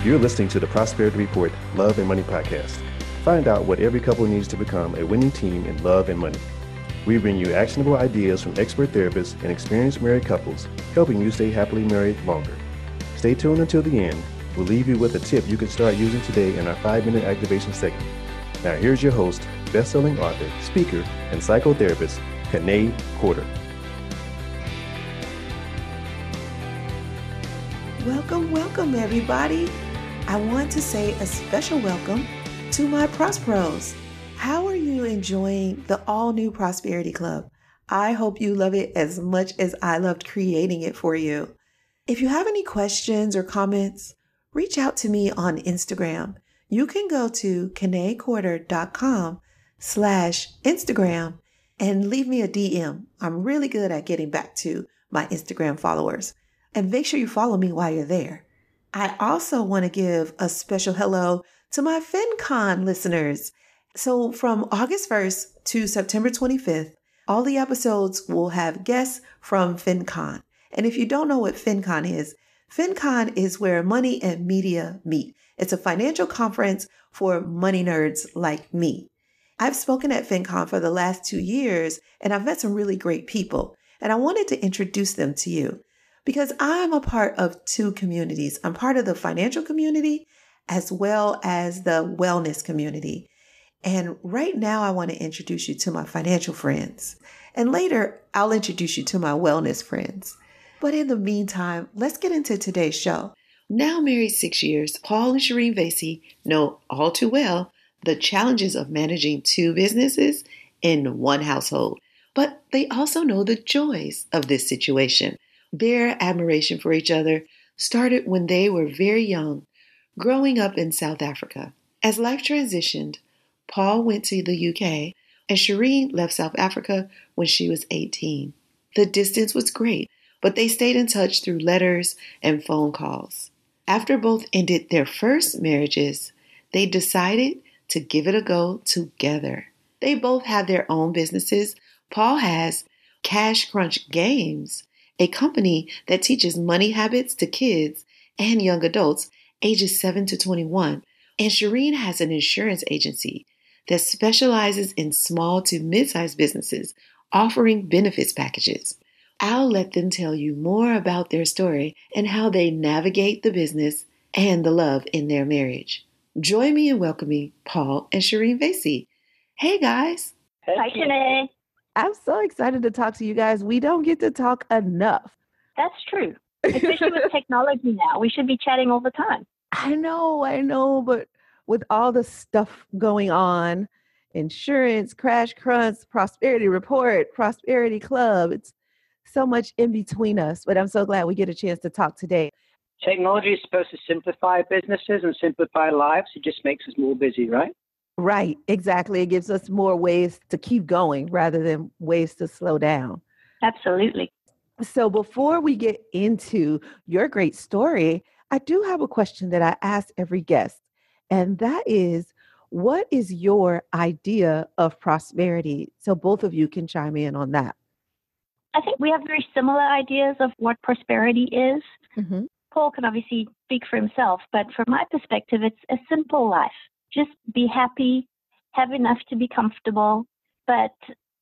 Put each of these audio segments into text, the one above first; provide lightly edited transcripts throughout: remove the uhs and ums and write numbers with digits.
You're listening to the Prosperity Report Love and Money podcast. Find out what every couple needs to become a winning team in love and money. We bring you actionable ideas from expert therapists and experienced married couples, helping you stay happily married longer. Stay tuned until the end. We'll leave you with a tip you can start using today in our 5-minute activation segment. Now here's your host, best-selling author, speaker, and psychotherapist, Kanae Corder. Welcome everybody. I want to say a special welcome to my Prospros. How are you enjoying the all-new Prosperity Club? I hope you love it as much as I loved creating it for you. If you have any questions or comments, reach out to me on Instagram. You can go to kanaecorder.com/Instagram and leave me a DM. I'm really good at getting back to my Instagram followers. And make sure you follow me while you're there. I also want to give a special hello to my FinCon listeners. So from August 1st to September 25th, all the episodes will have guests from FinCon. And if you don't know what FinCon is where money and media meet. It's a financial conference for money nerds like me. I've spoken at FinCon for the last 2 years, and I've met some really great people. And I wanted to introduce them to you, because I'm a part of 2 communities. I'm part of the financial community as well as the wellness community. And right now I want to introduce you to my financial friends. And later I'll introduce you to my wellness friends. But in the meantime, let's get into today's show. Now married 6 years, Paul and Sherene Vasey know all too well the challenges of managing 2 businesses in one household. But they also know the joys of this situation. Their admiration for each other started when they were very young, growing up in South Africa. As life transitioned, Paul went to the UK and Sherene left South Africa when she was 18. The distance was great, but they stayed in touch through letters and phone calls. After both ended their first marriages, they decided to give it a go together. They both have their own businesses. Paul has Cash Crunch Games, a company that teaches money habits to kids and young adults ages 7 to 21. And Sherene has an insurance agency that specializes in small to mid-sized businesses offering benefits packages. I'll let them tell you more about their story and how they navigate the business and the love in their marriage. Join me in welcoming Paul and Sherene Vasey. Hey guys. Hi, Kanae. I'm so excited to talk to you guys. We don't get to talk enough. That's true. Especially with technology now. We should be chatting all the time. I know. But with all the stuff going on, insurance, Crash Crunch, Prosperity Report, Prosperity Club, it's so much in between us. But I'm so glad we get a chance to talk today. Technology is supposed to simplify businesses and simplify lives. It just makes us more busy, right? Right, exactly. It gives us more ways to keep going rather than ways to slow down. Absolutely. So before we get into your great story, I do have a question that I ask every guest, and that is, what is your idea of prosperity? So both of you can chime in on that. I think we have very similar ideas of what prosperity is. Mm-hmm. Paul can obviously speak for himself, but from my perspective, it's a simple life. Just be happy, have enough to be comfortable, but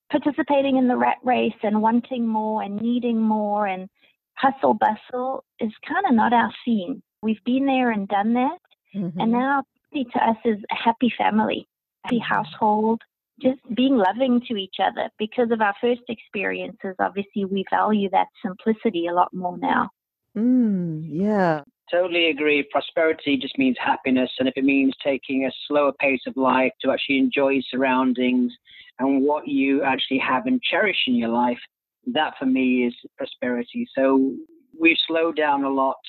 participating in the rat race and wanting more and needing more and hustle bustle is kind of not our scene. We've been there and done that. Mm-hmm. And now to us is a happy family, happy household, just being loving to each other. Because of our first experiences, obviously we value that simplicity a lot more now. Yeah. Totally agree. Prosperity just means happiness. And if it means taking a slower pace of life to actually enjoy surroundings and what you actually have and cherish in your life, that for me is prosperity. So we've slowed down a lot,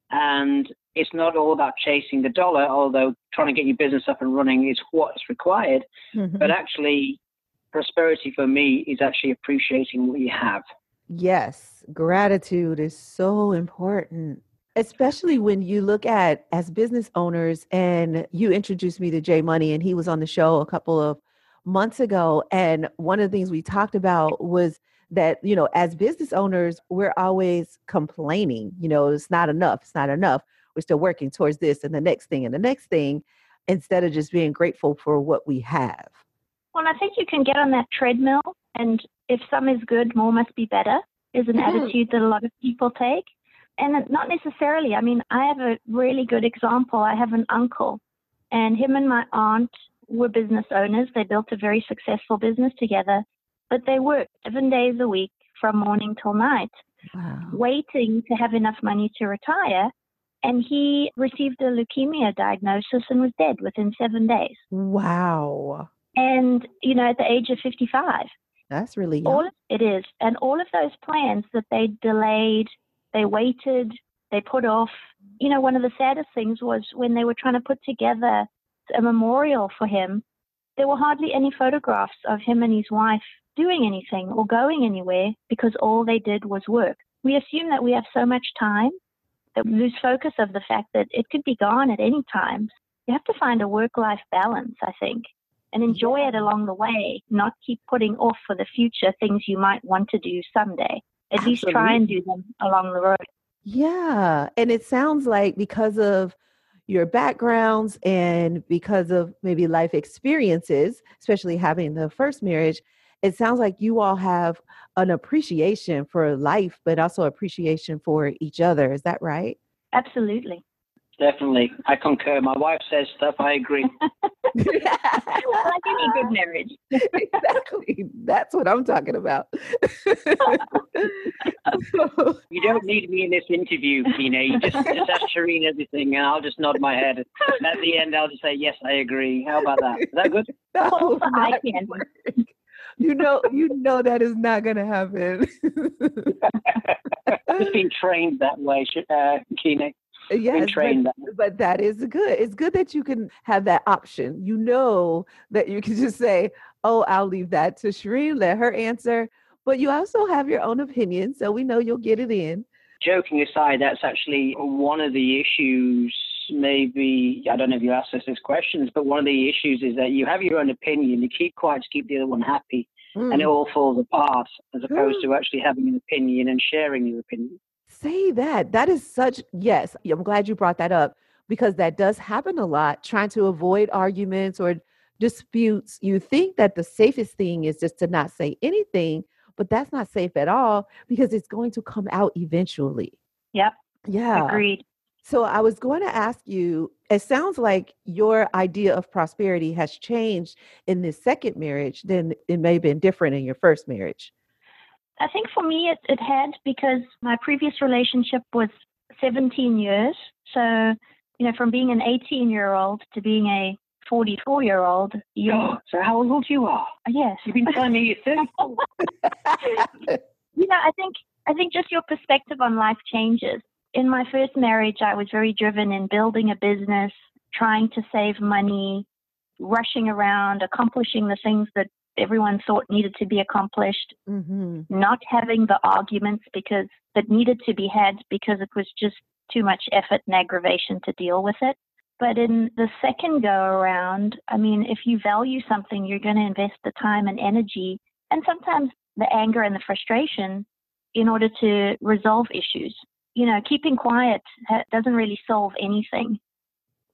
and it's not all about chasing the dollar, although trying to get your business up and running is what's required. Mm-hmm. But actually, prosperity for me is actually appreciating what you have. Yes, gratitude is so important, especially when you look at as business owners, and you introduced me to Jay Money, and he was on the show a couple of months ago. And one of the things we talked about was that, as business owners, we're always complaining, it's not enough. we're still working towards this and the next thing and the next thing, instead of just being grateful for what we have. Well, I think you can get on that treadmill, and if some is good, more must be better, is an attitude that a lot of people take. And not necessarily. I mean, I have a really good example. I have an uncle, and him and my aunt were business owners. They built a very successful business together, but they worked 7 days a week from morning till night, waiting to have enough money to retire. And he received a leukemia diagnosis and was dead within 7 days. Wow. And, at the age of 55. That's really young. It is. And all of those plans that they delayed, they waited, they put off. One of the saddest things was when they were trying to put together a memorial for him, there were hardly any photographs of him and his wife doing anything or going anywhere because all they did was work. We assume that we have so much time that we lose focus of the fact that it could be gone at any time. You have to find a work-life balance, I think, and enjoy it along the way, not keep putting off for the future things you might want to do someday. At least try and do them along the road. Yeah. And it sounds like because of your backgrounds and because of maybe life experiences, especially having the first marriage, it sounds like you all have an appreciation for life, but also appreciation for each other. Is that right? Absolutely. Definitely. I concur. My wife says stuff. I agree. Like any good marriage. Exactly. That's what I'm talking about. You don't need me in this interview, Tina. You just ask Sherene everything, and I'll just nod my head. And at the end, I'll just say, yes, I agree. How about that? Is that good? Well, I can. You know that is not going to happen. Just been trained that way, Tina. Yes, but that is good. It's good that you can have that option. You know that you can just say, oh, I'll leave that to Sherene, let her answer. But you also have your own opinion, so we know you'll get it in. Joking aside, that's actually one of the issues. Maybe, I don't know if you asked us these questions, but one of the issues is that you have your own opinion, you keep quiet to keep the other one happy, and it all falls apart, as opposed to actually having an opinion and sharing your opinion. Say that. That is yes, I'm glad you brought that up, because that does happen a lot, trying to avoid arguments or disputes. You think that the safest thing is just to not say anything, but that's not safe at all because it's going to come out eventually. Yep. Yeah. Agreed. So I was going to ask you, it sounds like your idea of prosperity has changed in this second marriage than it may have been different in your first marriage. I think for me it had, because my previous relationship was 17 years. So, from being an 18-year-old to being a 44-year-old. So how old you are? Yes. You've been telling me you're 34. I think just your perspective on life changes. In my first marriage, I was very driven in building a business, trying to save money, rushing around, accomplishing the things that everyone thought needed to be accomplished, not having the arguments that needed to be had because it was just too much effort and aggravation to deal with it. But in the second go around, if you value something, you're going to invest the time and energy and sometimes the anger and the frustration in order to resolve issues. Keeping quiet doesn't really solve anything.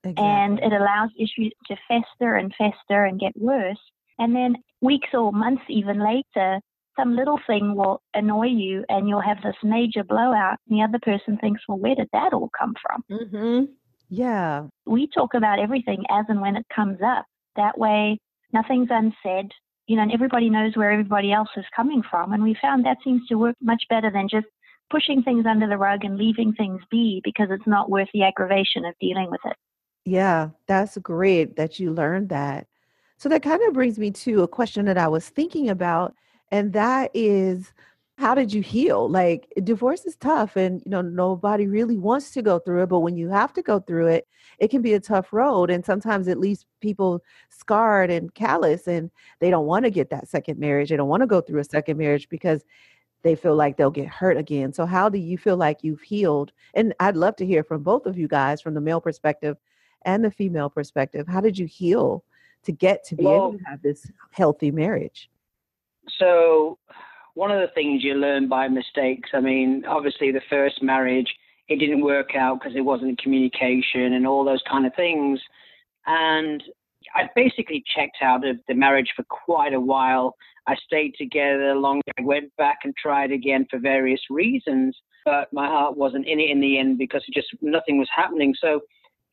Exactly. And it allows issues to fester and fester and get worse. And then weeks or months even later, some little thing will annoy you and you'll have this major blowout. And the other person thinks, well, where did that all come from? Mm-hmm. Yeah. We talk about everything as and when it comes up. That way, nothing's unsaid, and everybody knows where everybody else is coming from. And we found that seems to work much better than just pushing things under the rug and leaving things be because it's not worth the aggravation of dealing with it. Yeah, that's great that you learned that. So that kind of brings me to a question that I was thinking about, and that is, how did you heal? Like, divorce is tough and, nobody really wants to go through it, but when you have to go through it, it can be a tough road. And sometimes it leaves people scarred and callous, and they don't want to get that second marriage. They don't want to go through a second marriage because they feel like they'll get hurt again. So how do you feel like you've healed? And I'd love to hear from both of you guys, from the male perspective and the female perspective. How did you heal to get to be able to have this healthy marriage? So one of the things you learn by mistakes, obviously the first marriage, it didn't work out because there wasn't communication and all those kind of things. And I basically checked out of the marriage for quite a while. I stayed together longer. I went back and tried again for various reasons, but my heart wasn't in it in the end because nothing was happening. So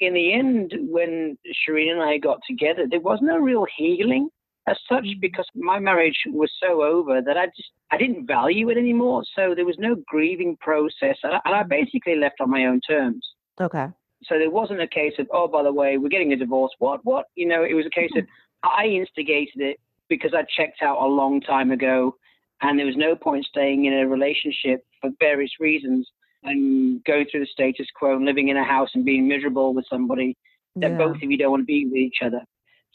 in the end, when Sherene and I got together, there was no real healing as such because my marriage was so over that I didn't value it anymore. So there was no grieving process. And I basically left on my own terms. Okay. So there wasn't a case of, oh, by the way, we're getting a divorce. What? You know, it was a case of I instigated it because I checked out a long time ago and there was no point staying in a relationship for various reasons and going through the status quo and living in a house and being miserable with somebody that both of you don't want to be with each other.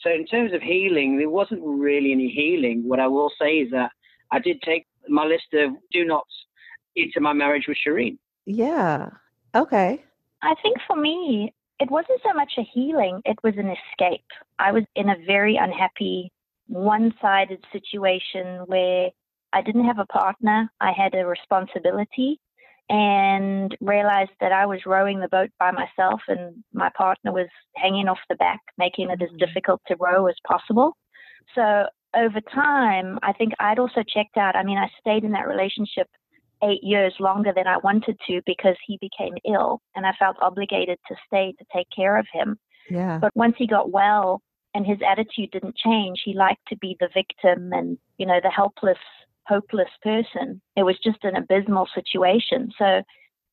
So in terms of healing, there wasn't really any healing. What I will say is that I did take my list of do nots into my marriage with Sherene. Yeah. Okay. I think for me, it wasn't so much a healing, it was an escape. I was in a very unhappy, one-sided situation where I didn't have a partner. I had a responsibility and realized that I was rowing the boat by myself and my partner was hanging off the back, making it as difficult to row as possible. So over time, I think I'd also checked out. I mean, I stayed in that relationship 8 years longer than I wanted to because he became ill and I felt obligated to stay to take care of him. Yeah. But once he got well and his attitude didn't change, he liked to be the victim and, you know, the helpless, hopeless person. It was just an abysmal situation. So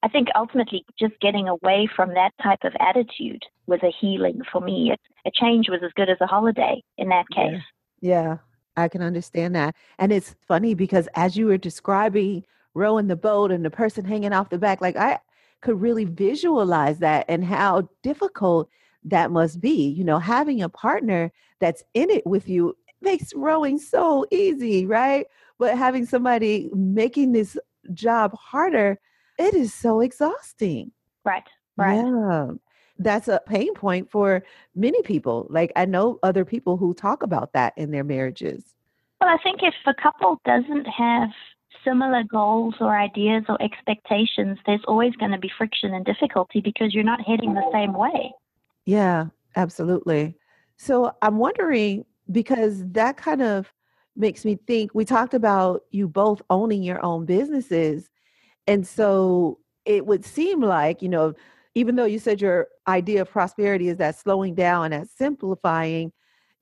I think ultimately just getting away from that type of attitude was a healing for me. A change was as good as a holiday in that case. Yeah, I can understand that. And it's funny because as you were describing rowing the boat and the person hanging off the back, like I could really visualize that and how difficult that must be. You know, having a partner that's in it with you makes rowing so easy, right? But having somebody making this job harder, it is so exhausting. Right. Yeah. That's a pain point for many people. Like I know other people who talk about that in their marriages. Well, I think if a couple doesn't have similar goals or ideas or expectations, there's always going to be friction and difficulty because you're not heading the same way. Yeah, absolutely. So I'm wondering, because that kind of makes me think, we talked about you both owning your own businesses. And so it would seem like, you know, even though you said your idea of prosperity is that slowing down and that simplifying,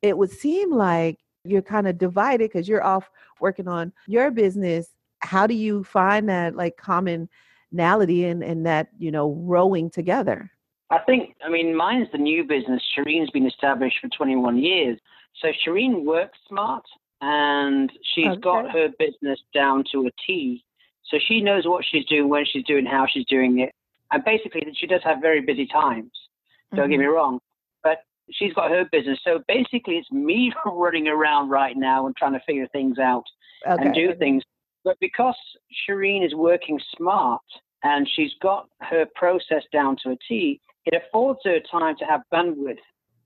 it would seem like you're kind of divided because you're off working on your business. How do you find that like commonality and that, you know, rowing together? I think, mine's the new business. Sherene's been established for 21 years. So Sherene works smart and she's got her business down to a T. So she knows what she's doing, when she's doing, how she's doing it. And basically, she does have very busy times. Don't get me wrong. But she's got her business. So basically, it's me running around right now and trying to figure things out and do things. But because Sherene is working smart and she's got her process down to a T, it affords her time to have bandwidth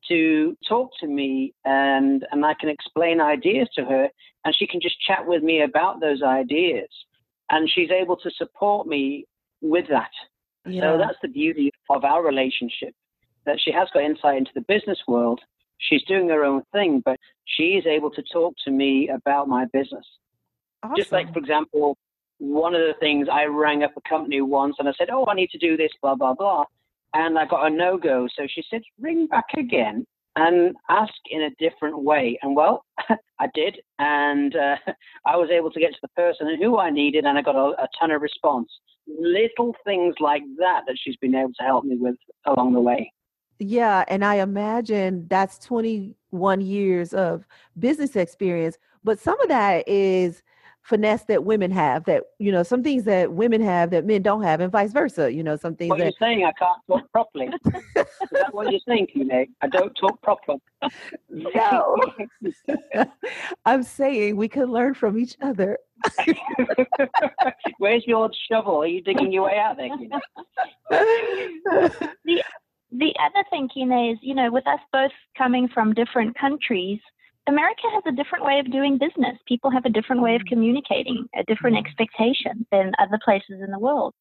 to talk to me and I can explain ideas to her and she can just chat with me about those ideas. And she's able to support me with that. Yeah. So that's the beauty of our relationship, that she has got insight into the business world. She's doing her own thing, but she is able to talk to me about my business. Awesome. Just like, for example, one of the things, I rang up a company once and I said, I need to do this, blah, blah, blah. And I got a no-go. So she said, ring back again and ask in a different way. And well, I did. And I was able to get to the person who I needed and I got a ton of response. Little things like that she's been able to help me with along the way. Yeah. And I imagine that's 21 years of business experience. But some of that is finesse that women have, that, you know, some things that women have that men don't have and vice versa. You know, some things you're saying I can't talk properly. Is that what you're saying, Kine? I don't talk properly. No. I'm saying we can learn from each other. Where's your shovel? Are you digging your way out there, Kine? The other thing, Kine, is, you know, with us both coming from different countries, America has a different way of doing business. People have a different way of communicating, a different expectation than other places in the world.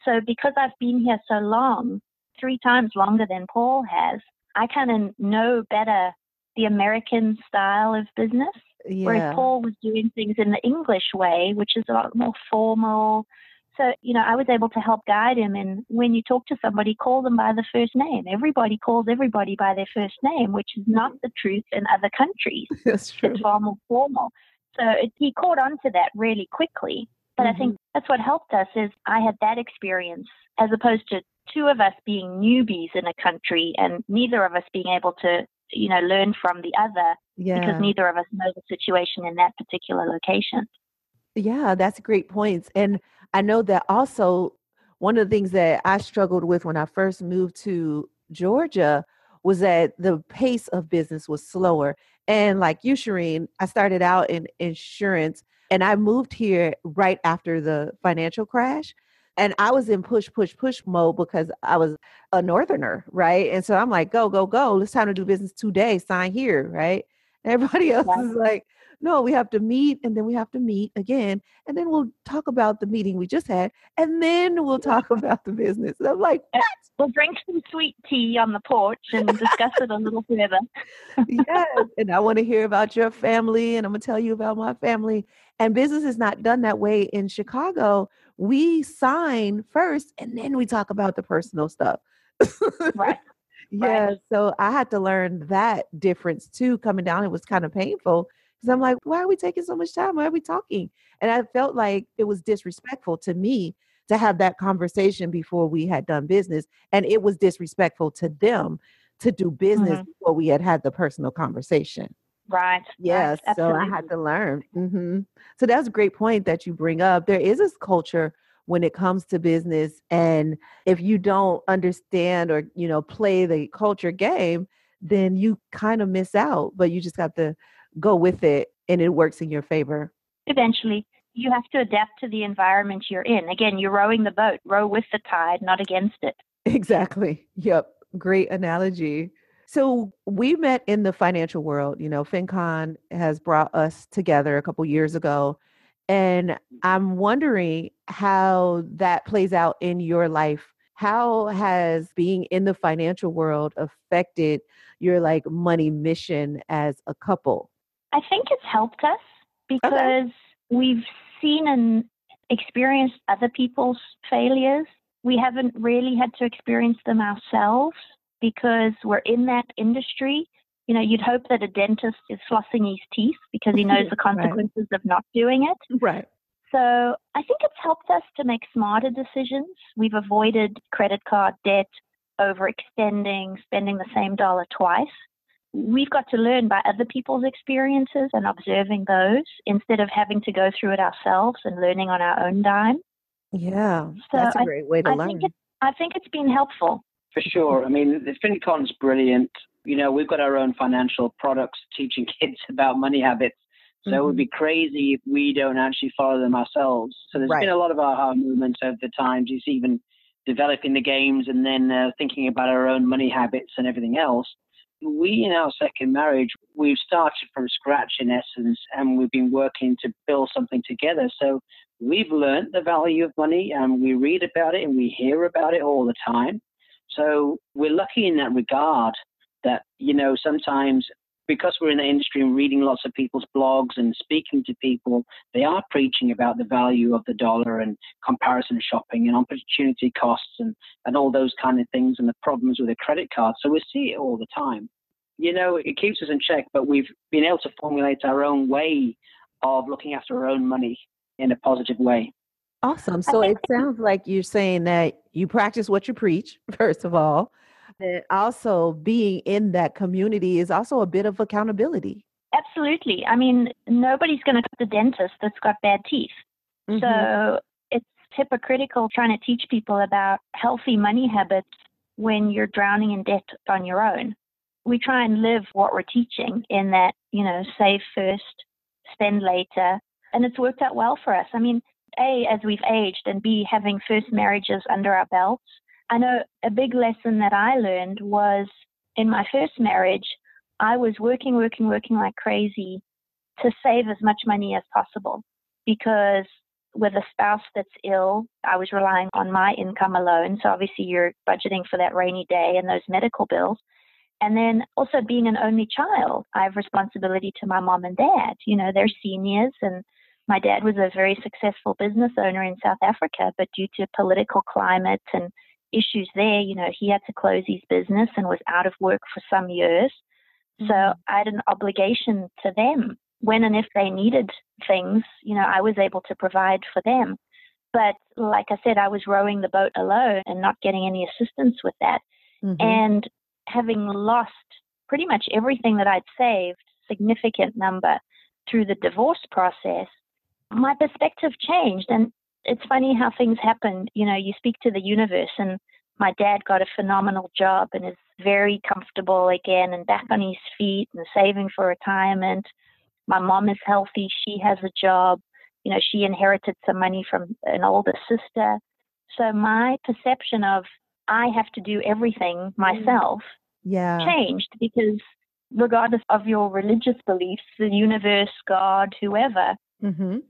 So because I've been here so long, 3 times longer than Paul has, I kind of know better the American style of business. Whereas Paul was doing things in the English way, which is a lot more formal. So, I was able to help guide him. And when you talk to somebody, call them by the first name. Everybody calls everybody by their first name, which is not the truth in other countries. That's true. It's far more formal. So he caught on to that really quickly. But I think that's what helped us is I had that experience as opposed to 2 of us being newbies in a country and neither of us being able to, learn from the other because neither of us know the situation in that particular location. Yeah, that's great points. And I know that also one of the things that I struggled with when I first moved to Georgia was that the pace of business was slower. And like you, Sherene, I started out in insurance and I moved here right after the financial crash. And I was in push mode because I was a Northerner, right? And so I'm like, go, go, go. It's time to do business today. Sign here, right? And everybody else is like, no, we have to meet and then we have to meet again. And then we'll talk about the meeting we just had. And then we'll talk about the business. And I'm like, what? We'll drink some sweet tea on the porch and discuss it a little further. Yes. And I want to hear about your family and I'm going to tell you about my family. And business is not done that way in Chicago. We sign first and then we talk about the personal stuff. Right. Yeah. Right. So I had to learn that difference too. Coming down, it was kind of painful because I'm like, why are we taking so much time? Why are we talking? And I felt like it was disrespectful to me to have that conversation before we had done business. And it was disrespectful to them to do business before we had the personal conversation. Right. Yes. Right, so I had to learn. So that's a great point that you bring up. There is this culture when it comes to business. And if you don't understand or, play the culture game, then you kind of miss out, but you just have to go with it and it works in your favor. Eventually, you have to adapt to the environment you're in. Again, you're rowing the boat, row with the tide, not against it. Exactly. Yep. Great analogy. So we met in the financial world. FinCon has brought us together a couple years ago. And I'm wondering how that plays out in your life. How has being in the financial world affected your money mission as a couple? I think it's helped us because we've seen and experienced other people's failures. We haven't really had to experience them ourselves because we're in that industry. You'd hope that a dentist is flossing his teeth because he knows the consequences of not doing it. Right. So I think it's helped us to make smarter decisions. We've avoided credit card debt, overextending, spending the same dollar twice. We've got to learn by other people's experiences and observing those instead of having to go through it ourselves and learning on our own dime. Yeah, that's a great way to learn. I think it's been helpful. For sure. I mean, the FinCon's brilliant. We've got our own financial products teaching kids about money habits. So it would be crazy if we don't actually follow them ourselves. So there's been a lot of aha moments over the time, just even developing the games and then thinking about our own money habits and everything else. We, in our second marriage, we've started from scratch in essence, and we've been working to build something together. So we've learned the value of money and we read about it and we hear about it all the time. So we're lucky in that regard that, sometimes because we're in the industry and reading lots of people's blogs and speaking to people, they are preaching about the value of the dollar and comparison shopping and opportunity costs and all those kind of things and the problems with a credit card. So we see it all the time. It keeps us in check, but we've been able to formulate our own way of looking after our own money in a positive way. Awesome. So it sounds like you're saying that you practice what you preach, first of all. And also being in that community is also a bit of accountability. Absolutely. I mean, nobody's going to go to the dentist that's got bad teeth. So it's hypocritical trying to teach people about healthy money habits when you're drowning in debt on your own. We try and live what we're teaching in that, save first, spend later. And it's worked out well for us. I mean, A, as we've aged, and B, having first marriages under our belts. I know a big lesson that I learned was in my first marriage, I was working like crazy to save as much money as possible because with a spouse that's ill, I was relying on my income alone. So obviously you're budgeting for that rainy day and those medical bills. And then also being an only child, I have responsibility to my mom and dad. They're seniors, and my dad was a very successful business owner in South Africa, but due to political climate and issues there, he had to close his business and was out of work for some years. So I had an obligation to them. When and if they needed things, I was able to provide for them. But like I said, I was rowing the boat alone and not getting any assistance with that. And having lost pretty much everything that I'd saved, significant number, through the divorce process, my perspective changed. And it's funny how things happen. You speak to the universe, and my dad got a phenomenal job and is very comfortable again and back on his feet and saving for retirement. My mom is healthy. She has a job. She inherited some money from an older sister. So my perception of I have to do everything myself changed, because regardless of your religious beliefs, the universe, God, whoever,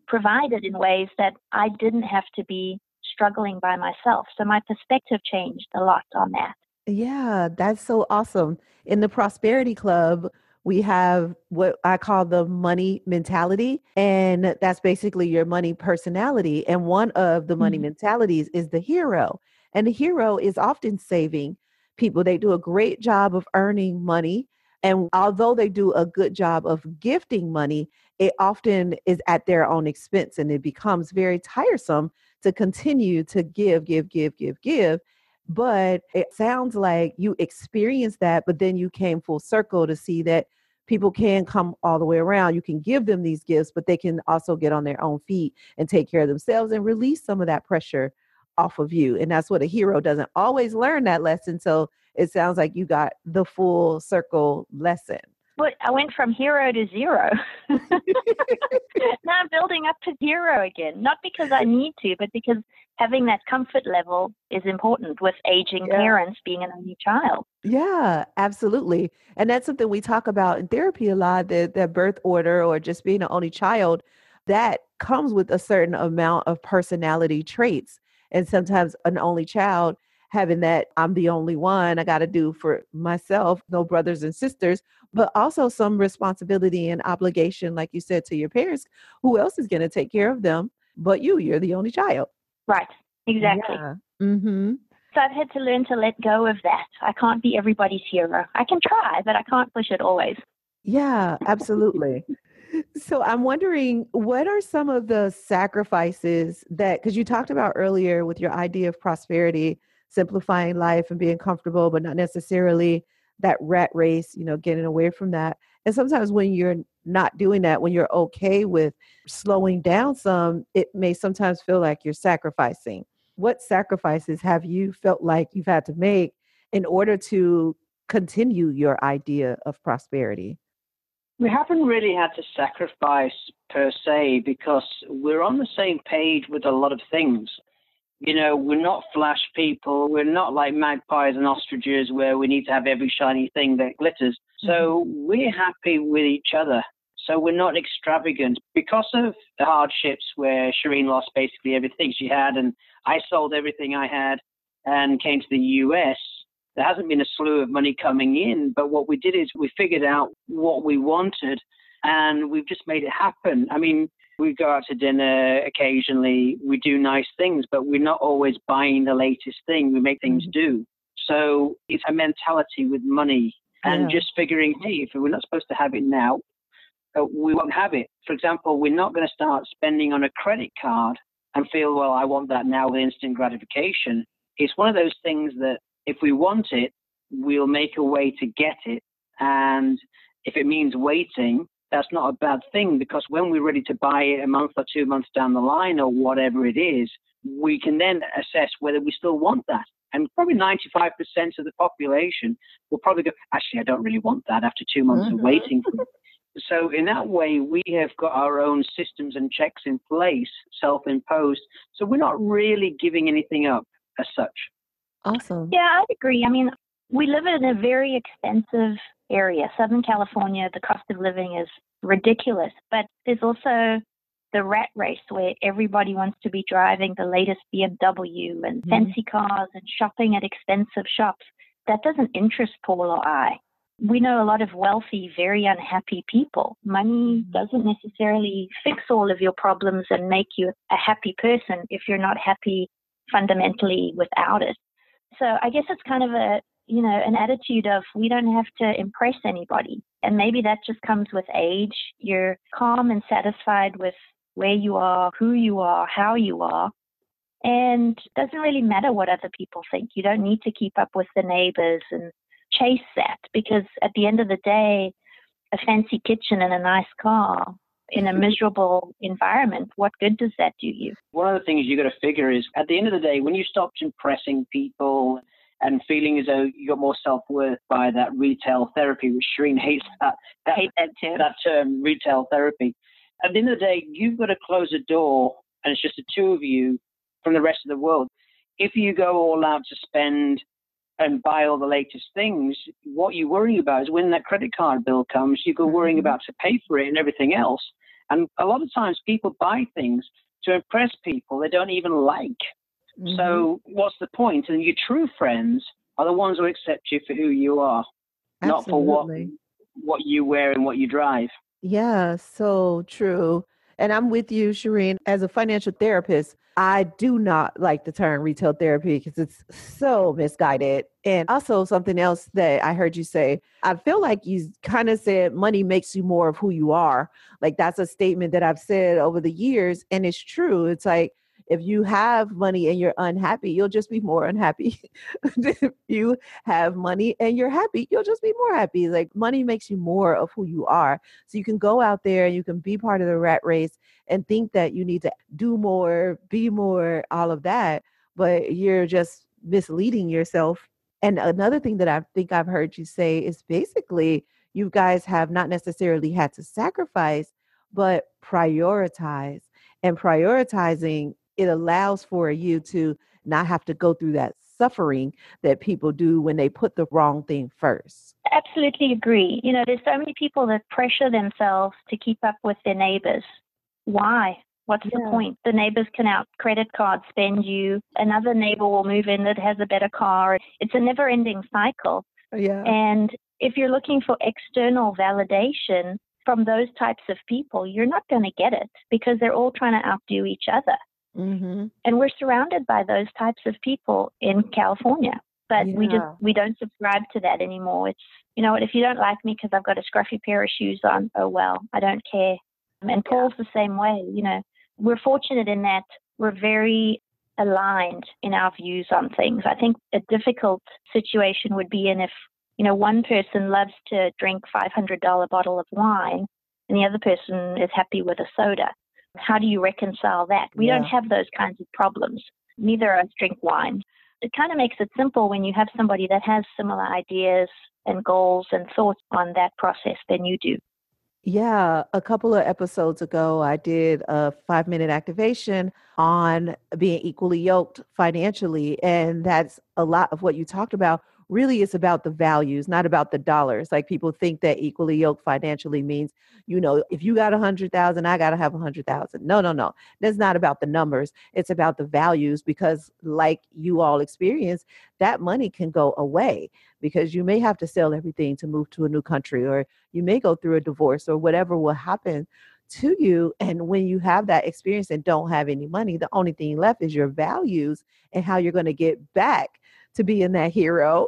provided in ways that I didn't have to be struggling by myself. So my perspective changed a lot on that. Yeah, that's so awesome. In the Prosperity Club, we have what I call the money mentality, and that's basically your money personality. And one of the money mentalities is the hero. And the hero is often saving people. They do a great job of earning money. And although they do a good job of gifting money, it often is at their own expense, and it becomes very tiresome to continue to give. But it sounds like you experienced that, but then you came full circle to see that people can come all the way around. You can give them these gifts, but they can also get on their own feet and take care of themselves and release some of that pressure off of you. And that's what a hero doesn't always learn that lesson. So it sounds like you got the full circle lesson. But I went from hero to zero. Now I'm building up to hero again, not because I need to, but because having that comfort level is important with aging parents, being an only child. Yeah, absolutely. And that's something we talk about in therapy a lot, that birth order or just being an only child, that comes with a certain amount of personality traits. And sometimes an only child having that I'm the only one, I got to do for myself, no brothers and sisters, but also some responsibility and obligation, like you said, to your parents. Who else is going to take care of them but you're the only child. Right, exactly. Yeah. So I've had to learn to let go of that. I can't be everybody's hero. I can try, but I can't push it always. Yeah, absolutely. So I'm wondering, what are some of the sacrifices that, because you talked about earlier with your idea of prosperity, simplifying life and being comfortable, but not necessarily that rat race, getting away from that. And sometimes when you're not doing that, when you're okay with slowing down some, it may sometimes feel like you're sacrificing. What sacrifices have you felt like you've had to make in order to continue your idea of prosperity? We haven't really had to sacrifice per se, because we're on the same page with a lot of things. We're not flash people. We're not like magpies and ostriches where we need to have every shiny thing that glitters. So we're happy with each other. So we're not extravagant. Because of the hardships where Sherene lost basically everything she had, and I sold everything I had and came to the US, there hasn't been a slew of money coming in. But what we did is we figured out what we wanted, and we've just made it happen. I mean, we go out to dinner occasionally. We do nice things, but we're not always buying the latest thing. We make things do. So it's a mentality with money and just figuring, hey, if we're not supposed to have it now, we won't have it. For example, we're not going to start spending on a credit card and feel, well, I want that now with instant gratification. It's one of those things that if we want it, we'll make a way to get it. And if it means waiting, that's not a bad thing, because when we're ready to buy it a month or 2 months down the line or whatever it is, we can then assess whether we still want that. And probably 95% of the population will probably go, actually, I don't really want that after 2 months of waiting for it. So in that way, we have got our own systems and checks in place, self-imposed. So we're not really giving anything up as such. Awesome. Yeah, I agree. I mean, we live in a very expensive area. Southern California, the cost of living is ridiculous. But there's also the rat race where everybody wants to be driving the latest BMW and fancy cars and shopping at expensive shops. That doesn't interest Paul or I. We know a lot of wealthy, very unhappy people. Money doesn't necessarily fix all of your problems and make you a happy person if you're not happy fundamentally without it. So I guess it's kind of an attitude of we don't have to impress anybody. And maybe that just comes with age. You're calm and satisfied with where you are, who you are, how you are. And it doesn't really matter what other people think. You don't need to keep up with the neighbors and chase that, because at the end of the day, a fancy kitchen and a nice car in a miserable environment, what good does that do you? One of the things you got to figure is at the end of the day, when you stop impressing people and feeling as though you got more self-worth by that retail therapy, which Sherene hates that term, retail therapy. At the end of the day, you've got to close a door and it's just the two of you from the rest of the world. If you go all out to spend and buy all the latest things, what you worry about is when that credit card bill comes, you go worrying about to pay for it and everything else. And a lot of times people buy things to impress people they don't even like. So what's the point? And your true friends are the ones who accept you for who you are, not for what you wear and what you drive. Yeah, so true. And I'm with you, Sherene. As a financial therapist, I do not like the term retail therapy because it's so misguided. And also something else that I heard you say, I feel like you kind of said money makes you more of who you are. Like that's a statement that I've said over the years. And it's true. It's like, if you have money and you're unhappy, you'll just be more unhappy. If you have money and you're happy, you'll just be more happy. Like money makes you more of who you are. So you can go out there and you can be part of the rat race and think that you need to do more, be more, all of that. But you're just misleading yourself. And another thing that I think I've heard you say is basically you guys have not necessarily had to sacrifice, but prioritize. And prioritizing, it allows for you to not have to go through that suffering that people do when they put the wrong thing first. Absolutely agree. There's so many people that pressure themselves to keep up with their neighbors. Why? What's the point? The neighbors can out credit card spend you. Another neighbor will move in that has a better car. It's a never-ending cycle. Yeah. And if you're looking for external validation from those types of people, you're not going to get it because they're all trying to outdo each other. And we're surrounded by those types of people in California, but we don't subscribe to that anymore. It's, what, if you don't like me because I've got a scruffy pair of shoes on, oh, well, I don't care. And Paul's the same way. We're fortunate in that we're very aligned in our views on things. I think a difficult situation would be if, one person loves to drink $500 bottle of wine and the other person is happy with a soda. How do you reconcile that? We don't have those kinds of problems. Neither of us drink wine. It kind of makes it simple when you have somebody that has similar ideas and goals and thoughts on that process than you do. Yeah, a couple of episodes ago, I did a 5-minute activation on being equally yoked financially. And that's a lot of what you talked about. Really, it's about the values, not about the dollars. Like people think that equally yoked financially means, if you got 100,000, I got to have 100,000. No. That's not about the numbers. It's about the values because like you all experience, that money can go away because you may have to sell everything to move to a new country, or you may go through a divorce or whatever will happen to you. And when you have that experience and don't have any money, the only thing left is your values and how you're going to get back to being that hero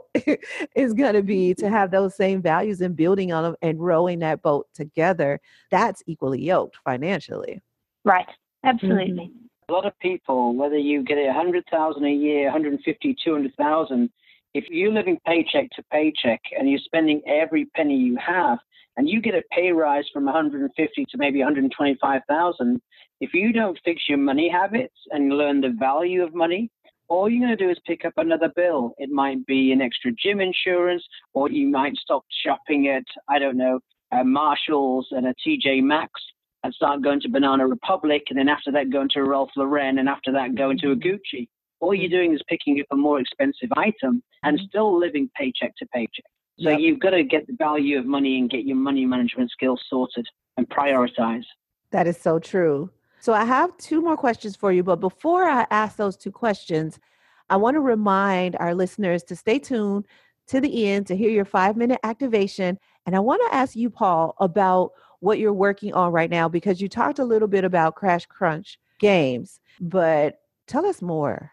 is going to be to have those same values and building on them and rowing that boat together. That's equally yoked financially. Right. Absolutely. A lot of people, whether you get 100,000 a year, 150, 200,000, if you're living paycheck to paycheck and you're spending every penny you have, and you get a pay rise from 150 to maybe 125,000, if you don't fix your money habits and learn the value of money, all you're going to do is pick up another bill. It might be an extra gym insurance, or you might stop shopping at, Marshall's and a TJ Maxx and start going to Banana Republic, and then after that going to Ralph Lauren, and after that going to a Gucci. All you're doing is picking up a more expensive item and still living paycheck to paycheck. So you've got to get the value of money and get your money management skills sorted and prioritize. That is so true. So I have two more questions for you, but before I ask those two questions, I want to remind our listeners to stay tuned to the end to hear your 5-minute activation. And I want to ask you, Paul, about what you're working on right now, because you talked a little bit about Crash Crunch games, but tell us more.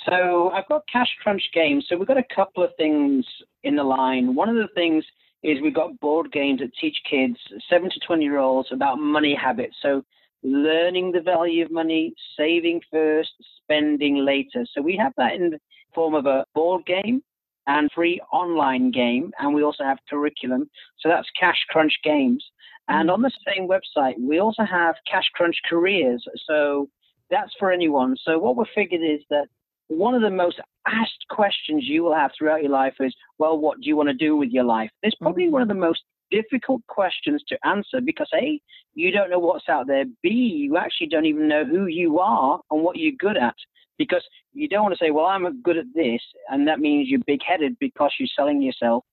So I've got Cash Crunch games. So we've got a couple of things in the line. One of the things is we've got board games that teach kids, 7 to 20-year-olds, about money habits. So learning the value of money, saving first, spending later. So we have that in the form of a board game and free online game. And we also have curriculum. So that's Cash Crunch games. And on the same website, we also have Cash Crunch careers. So that's for anyone. So what we figured is that one of the most asked questions you will have throughout your life is, well, what do you want to do with your life? It's probably one of the most difficult questions to answer because A, you don't know what's out there. B, you actually don't even know who you are and what you're good at, because you don't want to say, well, I'm good at this, and that means you're big-headed because you're selling yourself.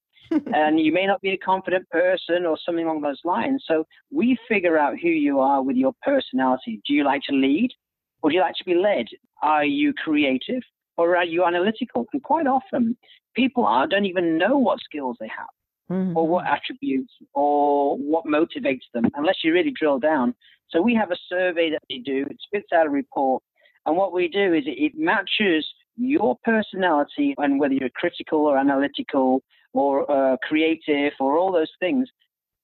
And you may not be a confident person or something along those lines. So we figure out who you are with your personality. Do you like to lead, or do you like to be led? Are you creative, or are you analytical? And quite often people don't even know what skills they have. Or what attributes or what motivates them, unless you really drill down. So we have a survey that they do. It spits out a report. And what we do is it matches your personality, and whether you're critical or analytical or creative or all those things.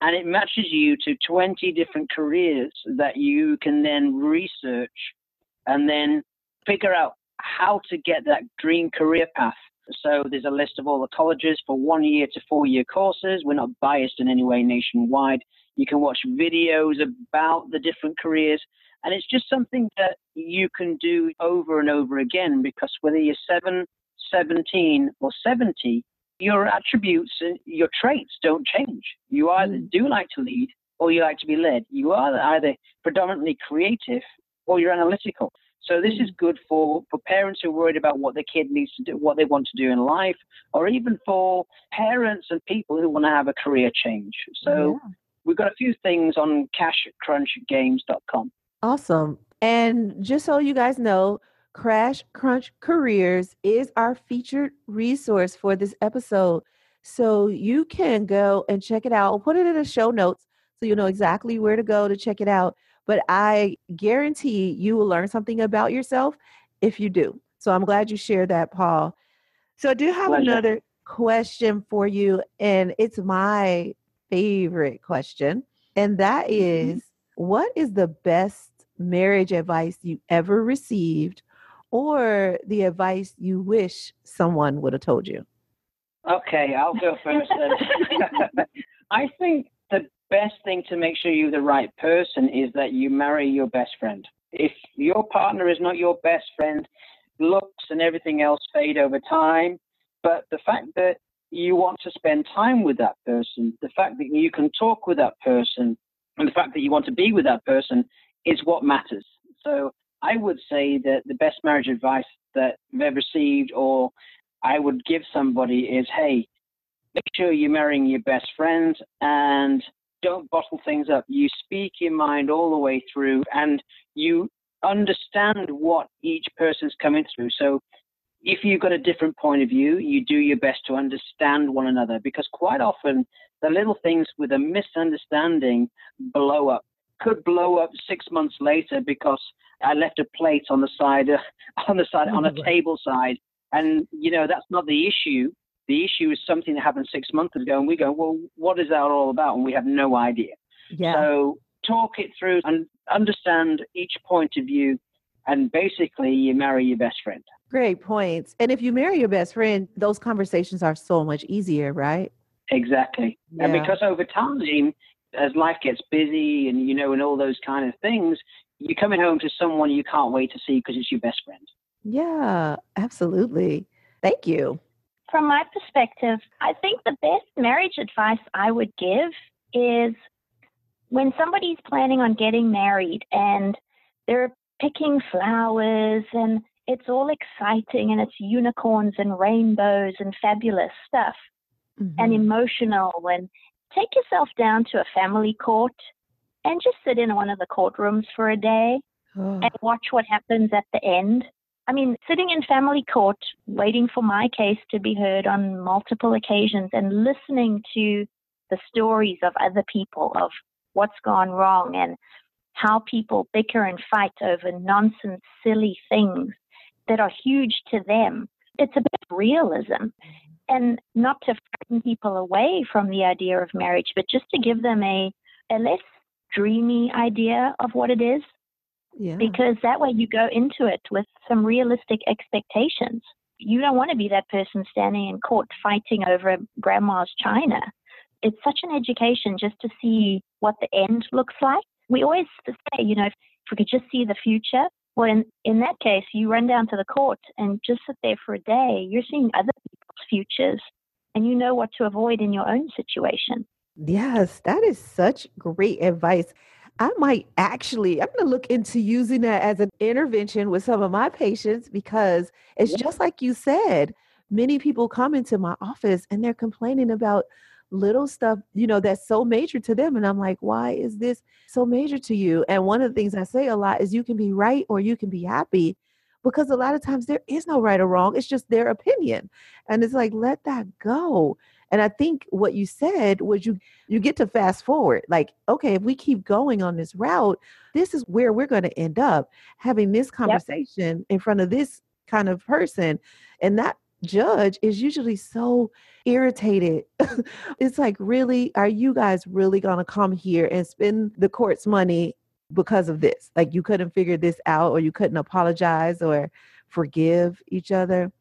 And it matches you to 20 different careers that you can then research and then figure out how to get that dream career path. So there's a list of all the colleges for 1-year to 4-year courses. We're not biased in any way nationwide. You can watch videos about the different careers. And it's just something that you can do over and over again, because whether you're 7, 17, or 70, your attributes and your traits don't change. You either do like to lead or you like to be led. You are either predominantly creative or you're analytical. So this is good for parents who are worried about what their kid needs to do, what they want to do in life, or even for parents and people who want to have a career change. So we've got a few things on cashcrunchgames.com. Awesome. And just so you guys know, Crash Crunch Careers is our featured resource for this episode. So you can go and check it out. I'll put it in the show notes so you know exactly where to go to check it out. But I guarantee you will learn something about yourself if you do. So I'm glad you shared that, Paul. So I do have another question for you, and it's my favorite question. And that is, what is the best marriage advice you ever received, or the advice you wish someone would have told you? Okay, I'll go first then. I think the best thing to make sure you're the right person is that you marry your best friend. If your partner is not your best friend, looks and everything else fade over time. But the fact that you want to spend time with that person, the fact that you can talk with that person, and the fact that you want to be with that person is what matters. So I would say that the best marriage advice that I've ever received, or I would give somebody, is, hey, make sure you're marrying your best friend and don't bottle things up. You speak your mind all the way through and you understand what each person's coming through. So if you've got a different point of view, you do your best to understand one another, because quite often the little things with a misunderstanding could blow up 6 months later because I left a plate on a table side. And, that's not the issue. The issue is something that happened 6 months ago, and we go, well, what is that all about? And we have no idea. Yeah. So talk it through and understand each point of view, and basically you marry your best friend. Great points. And if you marry your best friend, those conversations are so much easier, right? Exactly. Yeah. And because over time, as life gets busy and, and all those kind of things, you're coming home to someone you can't wait to see because it's your best friend. Yeah, absolutely. Thank you. From my perspective, I think the best marriage advice I would give is when somebody's planning on getting married and they're picking flowers and it's all exciting and it's unicorns and rainbows and fabulous stuff and emotional, and take yourself down to a family court and just sit in one of the courtrooms for a day and watch what happens at the end. I mean, sitting in family court, waiting for my case to be heard on multiple occasions and listening to the stories of other people of what's gone wrong and how people bicker and fight over nonsense, silly things that are huge to them. It's a bit of realism, and not to frighten people away from the idea of marriage, but just to give them a less dreamy idea of what it is. Yeah. Because that way you go into it with some realistic expectations. You don't want to be that person standing in court fighting over grandma's china. It's such an education just to see what the end looks like. We always say, if we could just see the future. Well, in that case, you run down to the court and just sit there for a day. You're seeing other people's futures, and you know what to avoid in your own situation. Yes, that is such great advice. I'm going to look into using that as an intervention with some of my patients, because it's just like you said, many people come into my office and they're complaining about little stuff, that's so major to them. And I'm like, why is this so major to you? And one of the things I say a lot is you can be right or you can be happy, because a lot of times there is no right or wrong. It's just their opinion. And it's like, let that go. And I think what you said was you get to fast forward. Like, okay, if we keep going on this route, this is where we're going to end up, having this conversation in front of this kind of person. And that judge is usually so irritated. It's like, really, are you guys really going to come here and spend the court's money because of this? Like, you couldn't figure this out, or you couldn't apologize or forgive each other?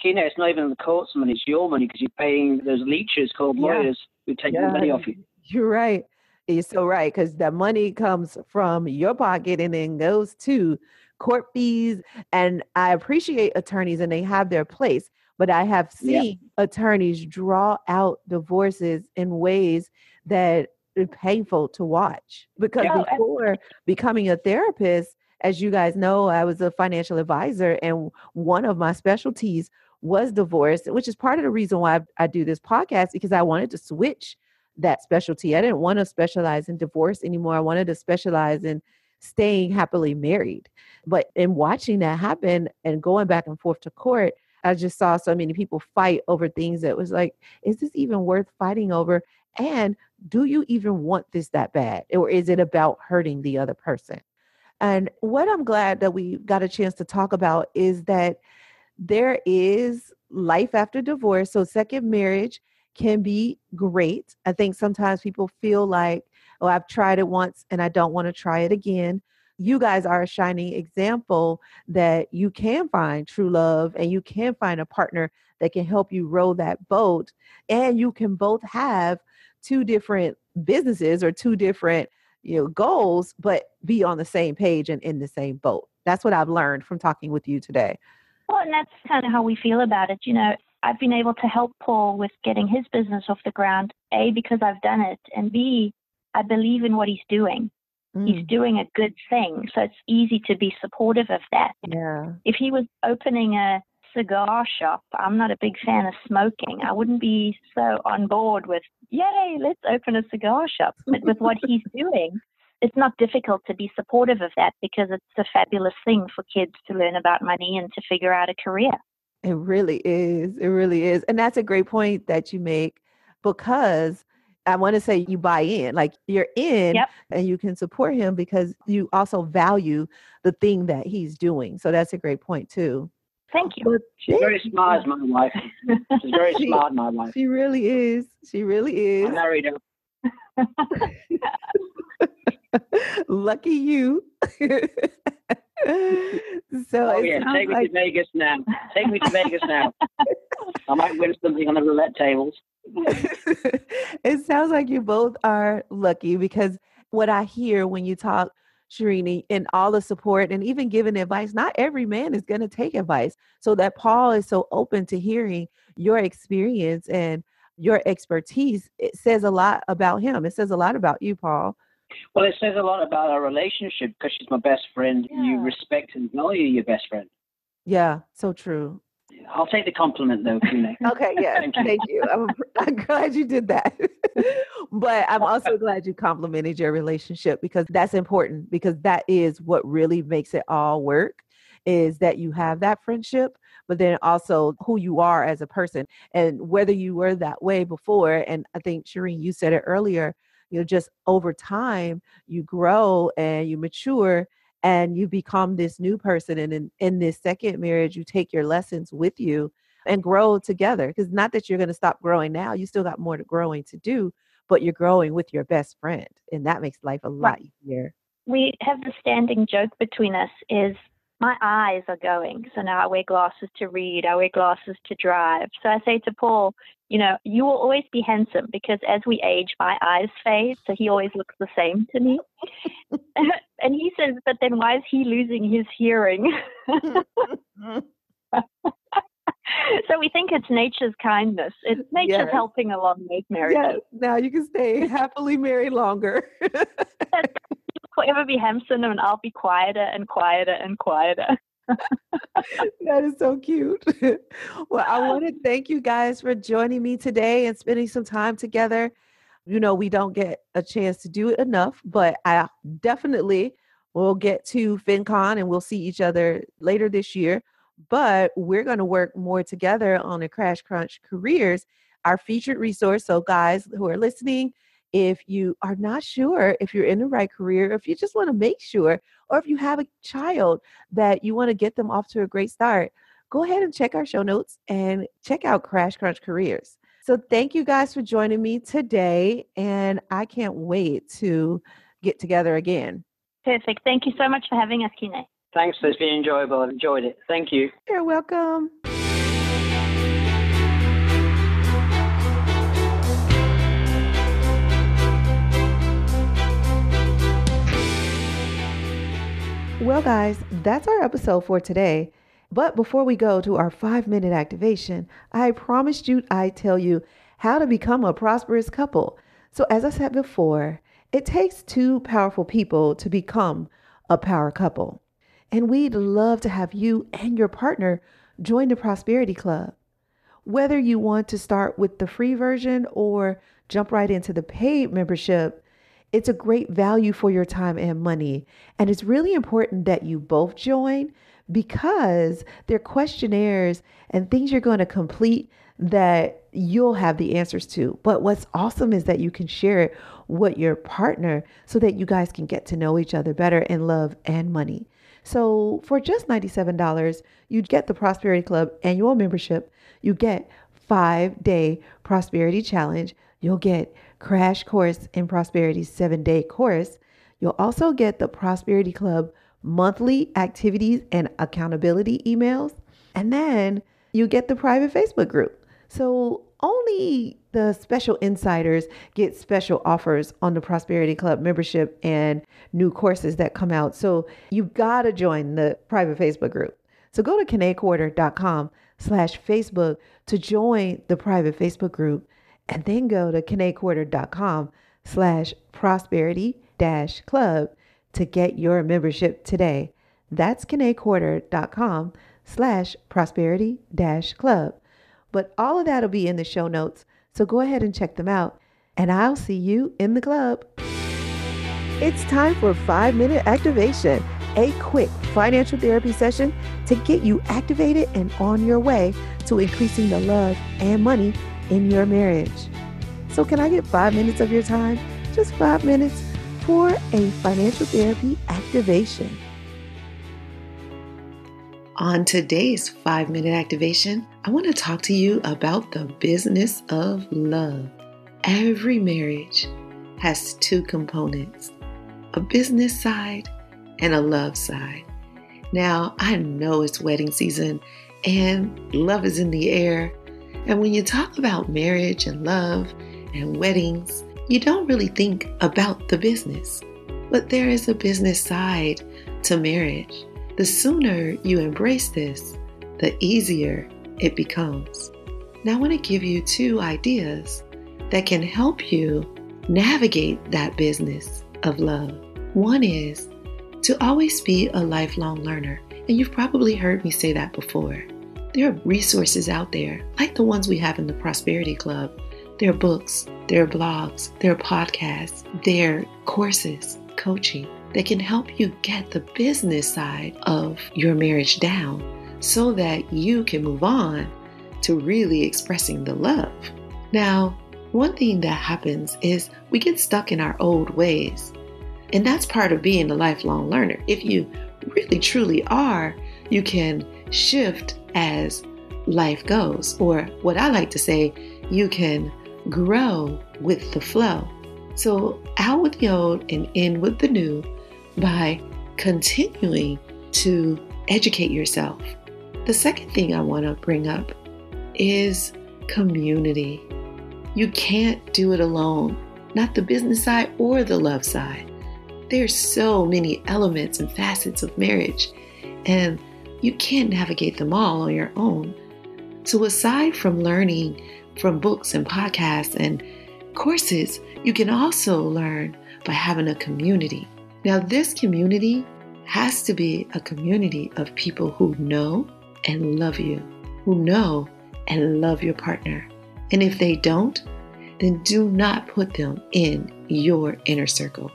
It's not even the court's money, it's your money, because you're paying those leeches called lawyers who take the money off you. You're right. You're so right, because the money comes from your pocket and then goes to court fees. And I appreciate attorneys and they have their place, but I have seen attorneys draw out divorces in ways that are painful to watch. Because before becoming a therapist, as you guys know, I was a financial advisor, and one of my specialties was divorce, which is part of the reason why I do this podcast, because I wanted to switch that specialty. I didn't want to specialize in divorce anymore. I wanted to specialize in staying happily married. But in watching that happen and going back and forth to court, I just saw so many people fight over things that was like, is this even worth fighting over? And do you even want this that bad? Or is it about hurting the other person? And what I'm glad that we got a chance to talk about is that there is life after divorce. So second marriage can be great. I think sometimes people feel like, oh, I've tried it once and I don't want to try it again. You guys are a shining example that you can find true love and you can find a partner that can help you row that boat. And you can both have two different businesses or two different goals, but be on the same page and in the same boat. That's what I've learned from talking with you today. Well, and that's kind of how we feel about it. I've been able to help Paul with getting his business off the ground, A, because I've done it, and B, I believe in what he's doing. He's doing a good thing, so it's easy to be supportive of that. Yeah. If he was opening a cigar shop, I'm not a big fan of smoking. I wouldn't be so on board with, yay, let's open a cigar shop. But with what he's doing, it's not difficult to be supportive of that, because it's a fabulous thing for kids to learn about money and to figure out a career. It really is. It really is. And that's a great point that you make, because I want to say you buy in, like you're in and you can support him because you also value the thing that he's doing. So that's a great point too. Thank you. But she's very smart, my wife. She's very smart, my wife. She really is. She really is. I married her. Lucky you. So take me to Vegas now. Take me to Vegas now. I might win something on the roulette tables. It sounds like you both are lucky, because what I hear when you talk, Sherene, and all the support and even giving advice, not every man is going to take advice. So that Paul is so open to hearing your experience and your expertise, it says a lot about him. It says a lot about you, Paul. Well, it says a lot about our relationship, because she's my best friend. Yeah. You respect and value your best friend. Yeah, so true. I'll take the compliment, though, Kune. Okay, yeah, thank you. I'm glad you did that. But I'm also glad you complimented your relationship, because that's important, because that is what really makes it all work, is that you have that friendship, but then also who you are as a person and whether you were that way before. And I think, Sherene, you said it earlier, just over time, you grow and you mature and you become this new person. And in this second marriage, you take your lessons with you and grow together. Because not that you're going to stop growing now, you still got more to growing to do, but you're growing with your best friend. And that makes life a lot easier. We have the standing joke between us is my eyes are going. So now I wear glasses to read. I wear glasses to drive. So I say to Paul, you will always be handsome, because as we age, my eyes fade. So he always looks the same to me. And he says, but then why is he losing his hearing? So we think it's nature's kindness. It's nature's helping along those marriages. Yes. Now you can stay happily married longer. Forever be handsome, and I'll be quieter and quieter and quieter. That is so cute. Well, I want to thank you guys for joining me today and spending some time together. We don't get a chance to do it enough, but I definitely will get to FinCon and we'll see each other later this year. But we're going to work more together on the Crash Crunch Careers, our featured resource. So guys who are listening, if you are not sure if you're in the right career, if you just want to make sure, or if you have a child that you want to get them off to a great start, go ahead and check our show notes and check out Crash Crunch Careers. So thank you guys for joining me today. And I can't wait to get together again. Perfect. Thank you so much for having us, Kine. Thanks. It's been enjoyable. I've enjoyed it. Thank you. You're welcome. Well, guys, that's our episode for today. But before we go to our 5-minute activation, I promised you I'd tell you how to become a prosperous couple. So as I said before, it takes 2 powerful people to become a power couple. And we'd love to have you and your partner join the Prosperity Club. Whether you want to start with the free version or jump right into the paid membership, it's a great value for your time and money. And it's really important that you both join, because they're questionnaires and things you're going to complete that you'll have the answers to. But what's awesome is that you can share it with your partner so that you guys can get to know each other better in love and money. So for just $97, you get the Prosperity Club annual membership. You get 5-day Prosperity Challenge. You'll get Crash Course in Prosperity's 7-day course. You'll also get the Prosperity Club monthly activities and accountability emails. And then you get the private Facebook group. So only the special insiders get special offers on the Prosperity Club membership and new courses that come out. So you've got to join the private Facebook group. So go to KineQuarter.com/Facebook to join the private Facebook group, and then go to KineQuarter.com/prosperity-club to get your membership today. That's KineQuarter.com/prosperity-club. But all of that will be in the show notes. So go ahead and check them out. And I'll see you in the club. It's time for 5-minute activation, a quick financial therapy session to get you activated and on your way to increasing the love and money in your marriage. So can I get 5 minutes of your time? Just 5 minutes for a financial therapy activation. On today's 5-minute activation, I want to talk to you about the business of love. Every marriage has 2 components, a business side and a love side. Now, I know it's wedding season and love is in the air. And when you talk about marriage and love and weddings, you don't really think about the business. But there is a business side to marriage. The sooner you embrace this, the easier it becomes. Now, I want to give you 2 ideas that can help you navigate that business of love. One is to always be a lifelong learner. And you've probably heard me say that before. There are resources out there, like the ones we have in the Prosperity Club. There are books, their blogs, their podcasts, their courses, coaching that can help you get the business side of your marriage down so that you can move on to really expressing the love. Now, one thing that happens is we get stuck in our old ways. And that's part of being a lifelong learner. If you really truly are, you can shift as life goes. Or what I like to say, you can grow with the flow. So out with the old and in with the new by continuing to educate yourself. The second thing I want to bring up is community. You can't do it alone, not the business side or the love side. There's so many elements and facets of marriage, and you can't navigate them all on your own. So aside from learning from books and podcasts and courses, you can also learn by having a community. Now, this community has to be a community of people who know and love you, who know and love your partner. And if they don't, then do not put them in your inner circle.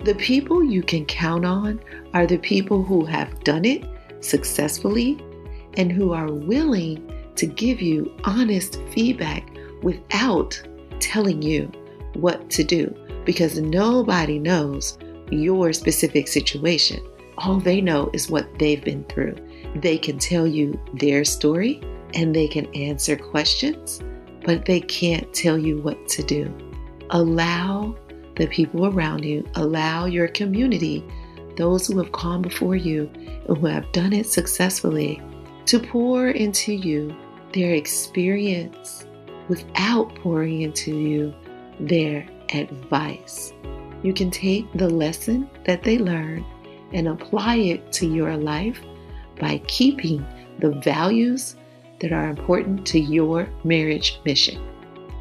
The people you can count on are the people who have done it successfully and who are willing to give you honest feedback without telling you what to do, because nobody knows your specific situation. All they know is what they've been through. They can tell you their story and they can answer questions, but they can't tell you what to do. Allow the people around you, allow your community, those who have gone before you and who have done it successfully, to pour into you their experience without pouring into you their advice. You can take the lesson that they learned and apply it to your life by keeping the values that are important to your marriage mission.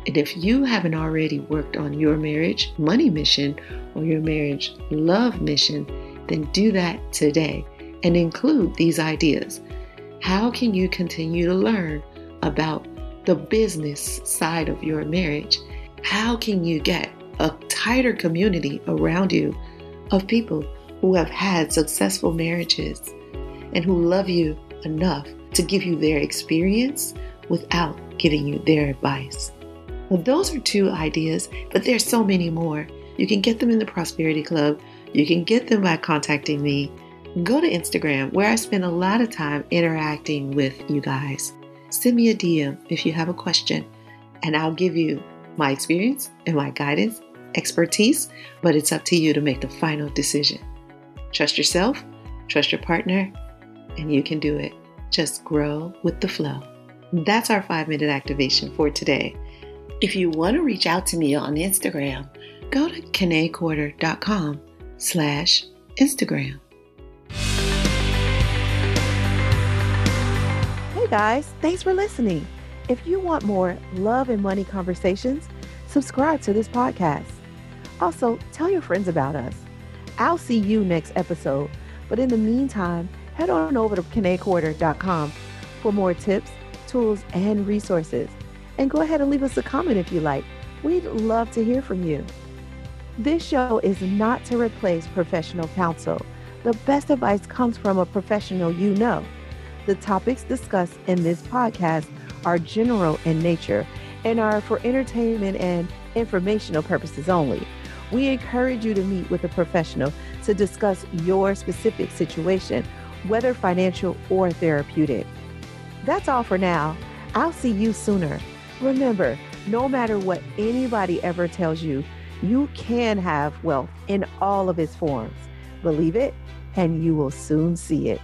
And if you haven't already worked on your marriage money mission or your marriage love mission, then do that today and include these ideas. How can you continue to learn about the business side of your marriage? How can you get a tighter community around you of people who have had successful marriages and who love you enough to give you their experience without giving you their advice? Well, those are two ideas, but there's so many more. You can get them in the Prosperity Club. You can get them by contacting me. Go to Instagram, where I spend a lot of time interacting with you guys. Send me a DM if you have a question, and I'll give you my experience and my guidance, expertise, but it's up to you to make the final decision. Trust yourself, trust your partner, and you can do it. Just grow with the flow. That's our 5-minute activation for today. If you want to reach out to me on Instagram, go to KeneCorder.com/Instagram. Hey guys, thanks for listening. If you want more love and money conversations, subscribe to this podcast. Also, tell your friends about us. I'll see you next episode. But in the meantime, head on over to KeneCorder.com for more tips, tools, and resources. And go ahead and leave us a comment if you like. We'd love to hear from you. This show is not to replace professional counsel. The best advice comes from a professional you know. The topics discussed in this podcast are general in nature and are for entertainment and informational purposes only. We encourage you to meet with a professional to discuss your specific situation, whether financial or therapeutic. That's all for now. I'll see you sooner. Remember, no matter what anybody ever tells you, you can have wealth in all of its forms. Believe it, and you will soon see it.